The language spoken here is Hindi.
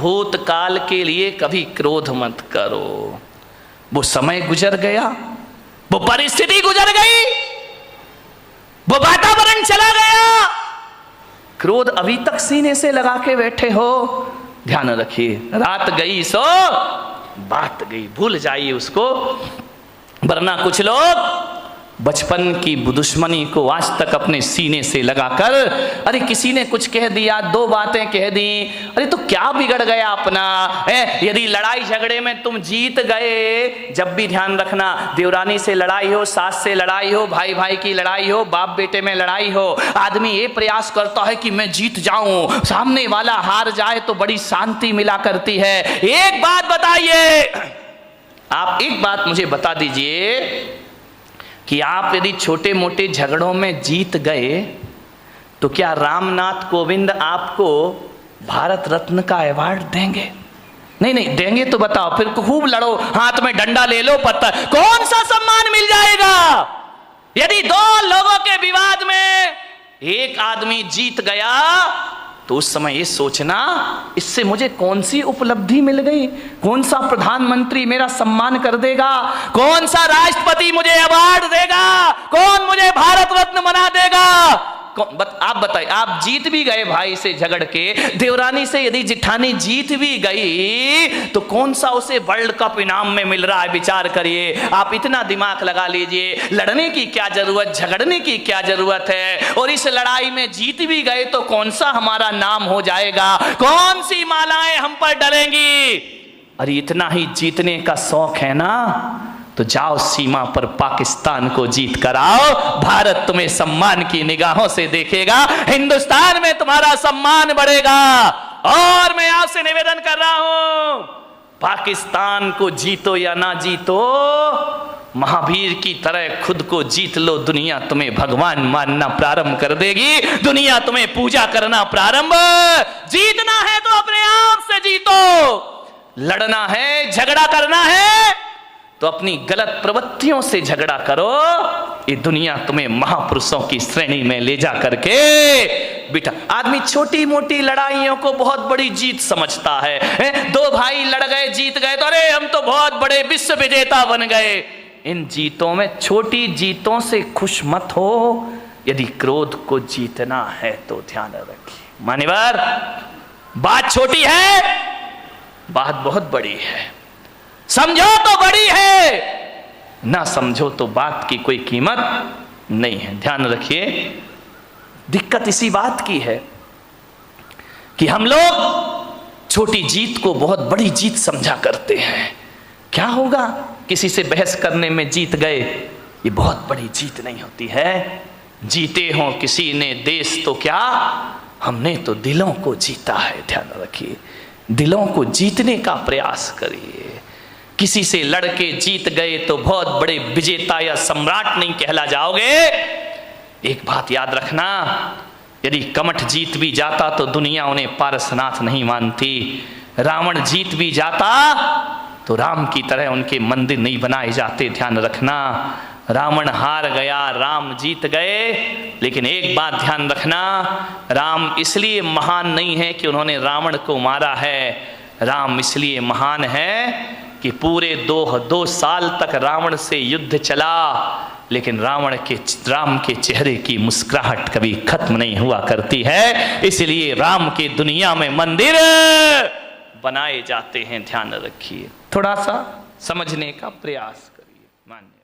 भूतकाल के लिए कभी क्रोध मत करो। वो समय गुजर गया, वो परिस्थिति गुजर गई, वो वातावरण चला गया। क्रोध अभी तक सीने से लगा के बैठे हो, ध्यान रखिए, रात गई सो बात गई, भूल जाइए उसको। वरना कुछ लोग बचपन की दुश्मनी को आज तक अपने सीने से लगाकर, अरे किसी ने कुछ कह दिया, दो बातें कह दी, अरे तो क्या बिगड़ गया अपना है। यदि लड़ाई झगड़े में तुम जीत गए, जब भी ध्यान रखना, देवरानी से लड़ाई हो, सास से लड़ाई हो, भाई भाई की लड़ाई हो, बाप बेटे में लड़ाई हो, आदमी ये प्रयास करता है कि मैं जीत जाऊं, सामने वाला हार जाए तो बड़ी शांति मिला करती है। एक बात बताइए, आप एक बात मुझे बता दीजिए कि आप यदि छोटे मोटे झगड़ों में जीत गए तो क्या रामनाथ कोविंद आपको भारत रत्न का अवार्ड देंगे? नहीं नहीं देंगे तो बताओ, फिर खूब लड़ो, हाथ में डंडा ले लो, पत्थर, कौन सा सम्मान मिल जाएगा? यदि दो लोगों के विवाद में एक आदमी जीत गया तो उस समय ये सोचना, इससे मुझे कौन सी उपलब्धि मिल गई, कौन सा प्रधानमंत्री मेरा सम्मान कर देगा, कौन सा राष्ट्रपति मुझे अवार्ड देगा, कौन मुझे भारत रत्न बना देगा। आप बताइए, आप जीत भी गए भाई से झगड़ के, देवरानी से यदि जिठानी जीत भी गई तो कौन सा उसे वर्ल्ड कप इनाम में मिल रहा है, विचार करिए। आप इतना दिमाग लगा लीजिए, लड़ने की क्या जरूरत, झगड़ने की क्या जरूरत है। और इस लड़ाई में जीत भी गए तो कौन सा हमारा नाम हो जाएगा, कौन सी मालाएं हम पर डलेंगी। अरे इतना ही जीतने का शौक है ना, तो जाओ सीमा पर पाकिस्तान को जीत कर आओ, भारत तुम्हें सम्मान की निगाहों से देखेगा, हिंदुस्तान में तुम्हारा सम्मान बढ़ेगा। और मैं आपसे निवेदन कर रहा हूं, पाकिस्तान को जीतो या ना जीतो, महावीर की तरह खुद को जीत लो, दुनिया तुम्हें भगवान मानना प्रारंभ कर देगी, दुनिया तुम्हें पूजा करना प्रारंभ। जीतना है तो अपने आप से जीतो, लड़ना है, झगड़ा करना है तो अपनी गलत प्रवृत्तियों से झगड़ा करो। ये दुनिया तुम्हें महापुरुषों की श्रेणी में ले जा करके बेटा, आदमी छोटी मोटी लड़ाइयों को बहुत बड़ी जीत समझता है। दो भाई लड़ गए, जीत गए तो अरे हम तो बहुत बड़े विश्व विजेता बन गए। इन जीतों में, छोटी जीतों से खुश मत हो। यदि क्रोध को जीतना है तो ध्यान रखिए मान्यवर, बात छोटी है, बात बहुत बड़ी है। समझो तो बड़ी है, ना समझो तो बात की कोई कीमत नहीं है। ध्यान रखिए, दिक्कत इसी बात की है कि हम लोग छोटी जीत को बहुत बड़ी जीत समझा करते हैं। क्या होगा, किसी से बहस करने में जीत गए, ये बहुत बड़ी जीत नहीं होती है। जीते हो किसी ने देश तो क्या, हमने तो दिलों को जीता है। ध्यान रखिए, दिलों को जीतने का प्रयास करिए। किसी से लड़के जीत गए तो बहुत बड़े विजेता या सम्राट नहीं कहला जाओगे। एक बात याद रखना, यदि कमठ जीत भी जाता तो दुनिया उन्हें पारसनाथ नहीं मानती। रावण जीत भी जाता तो राम की तरह उनके मंदिर नहीं बनाए जाते। ध्यान रखना, रावण हार गया, राम जीत गए। लेकिन एक बात ध्यान रखना, राम इसलिए महान नहीं है कि उन्होंने रावण को मारा है, राम इसलिए महान है कि पूरे दो साल तक रावण से युद्ध चला, लेकिन राम के चेहरे की मुस्कुराहट कभी खत्म नहीं हुआ करती है। इसलिए राम के दुनिया में मंदिर बनाए जाते हैं। ध्यान रखिए, थोड़ा सा समझने का प्रयास करिए। मान्य।